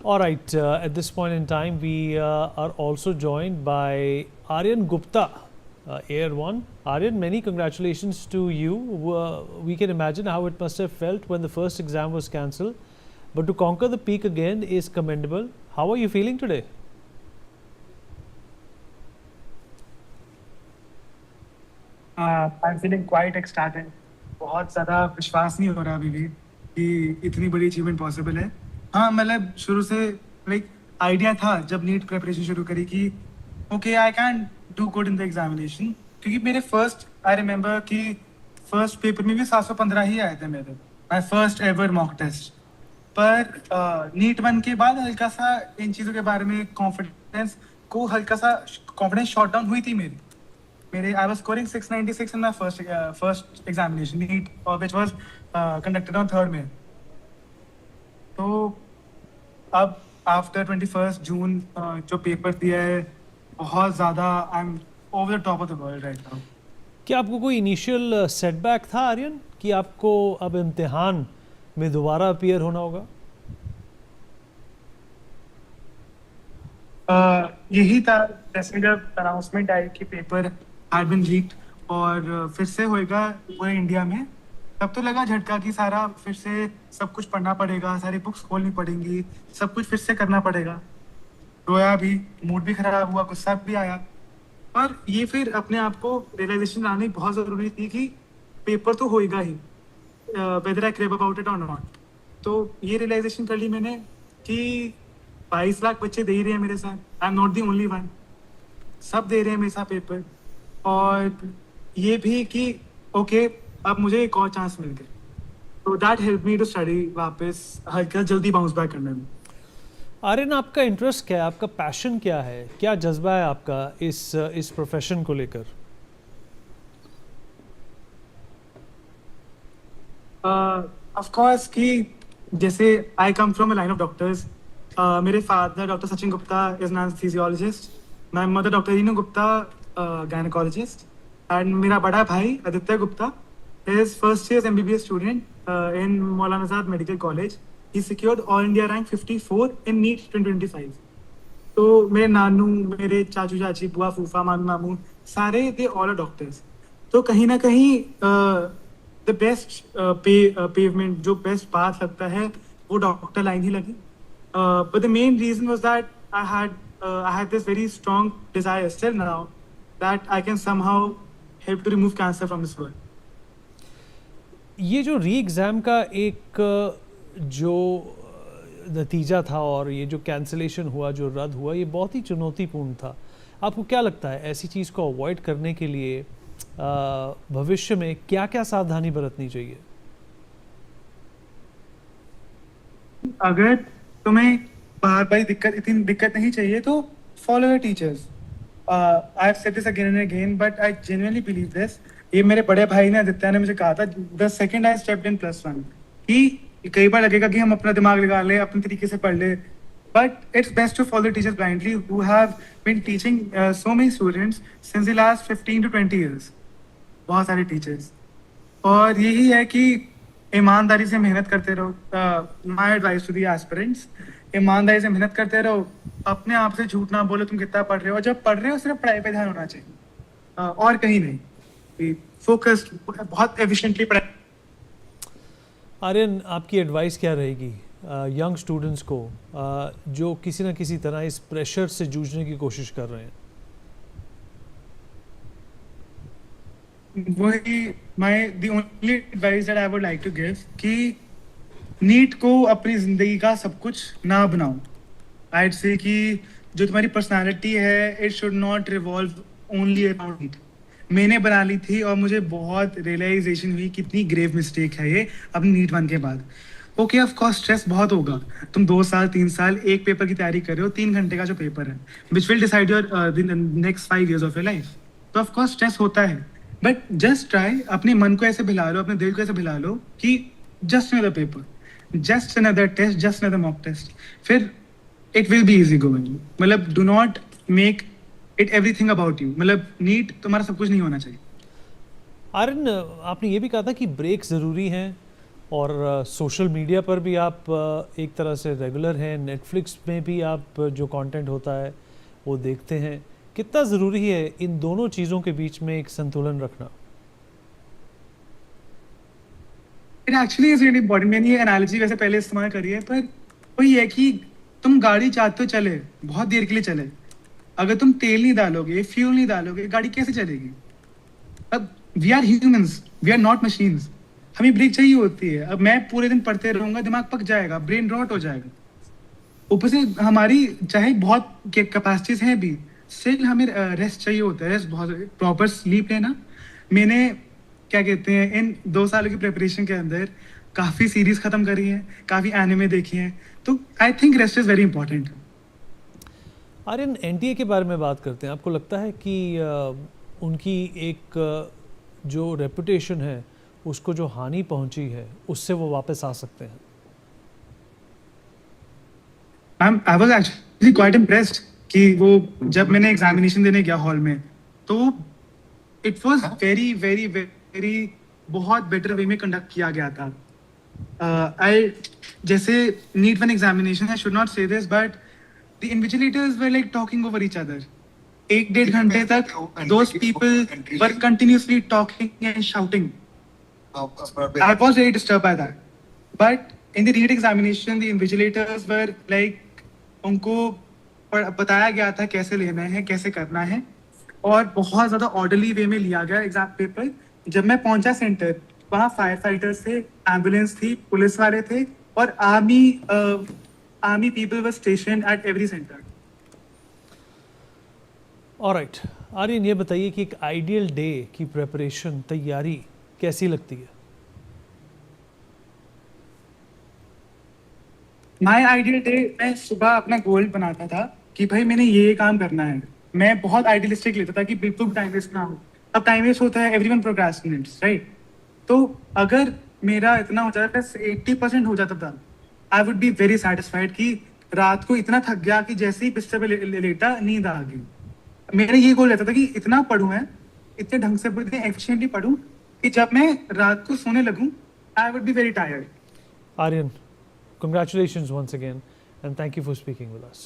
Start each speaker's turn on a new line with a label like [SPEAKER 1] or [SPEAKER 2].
[SPEAKER 1] All right, at this point in time, we are also joined by Aryan Gupta, Air One. Aryan, many congratulations to you. We can imagine how it must have felt when the first exam was cancelled, but to conquer the peak again is commendable. How are you feeling today?
[SPEAKER 2] I am feeling quite excited. बहुत ज़्यादा विश्वास नहीं हो रहा अभी भी कि इतनी बड़ी अचीवमेंट पॉसिबल है। हाँ, मतलब शुरू से लाइक आइडिया था जब नीट प्रिपरेशन शुरू करी कि okay I can do good in the examination, क्योंकि मेरे फर्स्ट आई रिमेंबर कि फर्स्ट पेपर में भी 715 ही आए थे मेरे, my first ever mock test. पर नीट वन के बाद हल्का सा इन चीज़ों के बारे में कॉन्फिडेंस को हल्का सा कॉन्फिडेंस शॉट डाउन हुई थी मेरी। मेरे I was scoring 696 in my first examination NEET, और which was conducted on 3rd में। तो अब आफ्टर 21 जून जो पेपर दिया है, बहुत ज़्यादा I am over the top of the world right now.
[SPEAKER 1] क्या आपको कोई इनिशियल सेटबैक था आर्यन कि आपको अब इम्तिहान में दोबारा अपीयर होना होगा?
[SPEAKER 2] यही था, जैसे जब अनाउंसमेंट आई कि पेपर हैड बीन लीक्ड और फिर से होएगा पूरे इंडिया में, तब तो लगा झटका कि सारा फिर से सब कुछ पढ़ना पड़ेगा, सारी बुक्स खोलनी पड़ेंगी, सब कुछ फिर से करना पड़ेगा। रोया भी, मूड भी खराब हुआ, गुस्सा भी आया। पर ये फिर अपने आप को रियलाइजेशन लानी बहुत ज़रूरी थी कि पेपर तो होएगा ही, whether I crave about it और नॉट। तो ये रियलाइजेशन कर ली मैंने कि 22 लाख बच्चे दे ही रहे हैं मेरे साथ, I am not the only one, सब दे रहे हैं मेरे साथ पेपर। और ये भी कि ओके अब मुझे एक और चांस मिल गया, तो that help me to study वापस हल्का जल्दी बाउंस बैक करने में।
[SPEAKER 1] आर्यन, आपका इंटरेस्ट क्या है, आपका पैशन क्या है, क्या जज्बा है आपका इस प्रोफेशन को लेकर?
[SPEAKER 2] ऑफ कोर्स कि जैसे I come from a line of doctors. मेरे father doctor Sachin Gupta is an anaesthesiologist, my mother doctor Reenu Gupta gynaecologist, and मेरा बड़ा भाई Aditya Gupta is first year MBBS student in Maulana Azad medical college. He secured all India rank 54 in NEET 2025। तो मेरे नानू, मेरे चाचू चाची, बुआ फूफा, मामू मामू, सारे दे ऑल आर डॉक्टर्स। तो कहीं ना कहीं द बेस्ट पेवमेंट, जो बेस्ट पाथ लगता है वो डॉक्टर लाइन ही लगी। But the main reason was that I had this very strong desire still now that I can somehow help to remove cancer from this world.
[SPEAKER 1] ये जो री exam का एक जो नतीजा था और ये जो कैंसलेशन हुआ, जो रद्द हुआ, ये बहुत ही चुनौतीपूर्ण था। आपको क्या लगता है ऐसी चीज़ को अवॉइड करने के लिए भविष्य में क्या क्या सावधानी बरतनी चाहिए?
[SPEAKER 2] अगर तुम्हें बार बार इतनी दिक्कत नहीं चाहिए तो follow your teachers. I have said this again and again, but I genuinely believe this. ये मेरे बड़े भाई ने, आदित्य ने मुझे कहा था the second I stepped in +1 कि कई बार लगेगा कि हम अपना दिमाग लगा ले, अपने तरीके से पढ़ ले, but it's best to follow teachers blindly who have been teaching so many students since the last 15 to 20 years। बहुत सारे टीचर्स। और यही है कि ईमानदारी से मेहनत करते रहो। My advice to the aspirants, ईमानदारी से मेहनत करते रहो, अपने आप से झूठ ना बोलो तुम कितना पढ़ रहे हो, जब पढ़ रहे हो सिर्फ पढ़ाई पे ध्यान होना चाहिए, और कहीं नहीं। फोकस्ड, बहुत एफिशिएंटली पढ़ाई।
[SPEAKER 1] आर्यन, आपकी एडवाइस क्या रहेगी यंग स्टूडेंट्स को जो किसी न किसी तरह इस प्रेशर से जूझने की कोशिश कर रहे हैं?
[SPEAKER 2] वही my the only advice that I would like to give कि नीट को अपनी जिंदगी का सब कुछ ना बनाओ। I'd say कि जो तुम्हारी पर्सनालिटी है, it should not revolve only around NEET. मैंने बना ली थी और मुझे बहुत रियलाइजेशन हुई कितनी ग्रेव मिस्टेक है ये अपनी नीट वन के बाद। ओके ऑफ कोर्स स्ट्रेस बहुत होगा, तुम 2 साल 3 साल एक पेपर की तैयारी कर रहे हो, 3 घंटे का जो पेपर है which will decide your next 5 years of your life. तो ऑफ कोर्स स्ट्रेस होता है, बट जस्ट ट्राई, अपने मन को ऐसे भिला लो, अपने दिल को ऐसे भिला लो कि just another paper, just another test, just another mock test, फिर it will be easy going. मतलब do not make it everything about you. मतलब नीट तुम्हारा सब कुछ नहीं होना चाहिए।
[SPEAKER 1] आर्यन, आपने ये भी कहा था कि ब्रेक ज़रूरी हैं, और सोशल मीडिया पर भी आप एक तरह से रेगुलर हैं, नेटफ्लिक्स में भी आप जो कंटेंट होता है वो देखते हैं। कितना ज़रूरी है इन दोनों चीज़ों के बीच में एक संतुलन रखना?
[SPEAKER 2] It actually is really important. मैंने ये एनालॉजी वैसे पहले इस्तेमाल करी है, पर वही है कि तुम गाड़ी चाहते हो चले, बहुत देर के लिए चले, अगर तुम तेल नहीं डालोगे, फ्यूल नहीं डालोगे, गाड़ी कैसे चलेगी? अब we are humans, we are not machines. हमें ब्रेक चाहिए होती है। अब मैं पूरे दिन पढ़ते रहूंगा, दिमाग पक जाएगा, ब्रेन रॉट हो जाएगा। ऊपर से हमारी चाहे बहुत कैपेसिटीज हैं भी, स्टिल हमें रेस्ट चाहिए होता है। रेस्ट बहुत, प्रॉपर स्लीप लेना। मैंने क्या कहते हैं, इन 2 सालों की प्रिपरेशन के अंदर काफी सीरीज खत्म करी है, काफी एनिमे देखी है, तो I think rest is very important.
[SPEAKER 1] Aryan, NTA के बारे में बात करते हैं। आपको लगता है कि उनकी एक जो रेपुटेशन है उसको जो हानि पहुंची है उससे वो वापस आ सकते हैं?
[SPEAKER 2] I was actually quite impressed कि वो जब मैंने एग्जामिनेशन देने गया हॉल में, तो it was very very very बहुत बेटर वे में कंडक्ट किया गया था। आई जैसे NEET one examination, I should not say this, but the invigilators were like talking over each other. 1-1.5 घंटे तक those people were continuously talking and shouting. I was very disturbed by that. But in the read examination, the invigilators were like, उनको बताया गया था कैसे लेना है, कैसे करना है, और बहुत ज़्यादा ऑर्डरली वे में लिया गया एग्जाम पेपर। जब मैं पहुंचा सेंटर, वहाँ फायर फाइटर्स थे, एम्बुलेंस थी, पुलिस वाले थे, और army people were station at every centre.
[SPEAKER 1] Alright Aryan, ये बताइए कि एक आइडियल डे की प्रिपरेशन, तैयारी कैसी लगती है?
[SPEAKER 2] माई आइडियल डे, मैं सुबह अपना गोल बनाता था कि भाई मैंने ये काम करना है। मैं बहुत आइडियलिस्टिक लेता था कि बिल्कुल टाइम वेस्ट ना हो। अब टाइम वेस्ट होता है, एवरीवन प्रोक्रास्टिनेट्स, राइट? तो अगर मेरा इतना हो जाता, 80% हो जाता था, आई वुड बी वेरी सेटिस्फाइड कि रात को इतना थक गया कि जैसे ही बिस्तर पे लेटा नींद आ गई। मेरा ये गोल रहता था कि इतना पढूं मैं, इतने ढंग से इतने एफिशिएंटली पढूं कि जब मैं रात को सोने लगूं, I would be very tired.
[SPEAKER 1] Aryan, congratulations once again and thank you for speaking with us.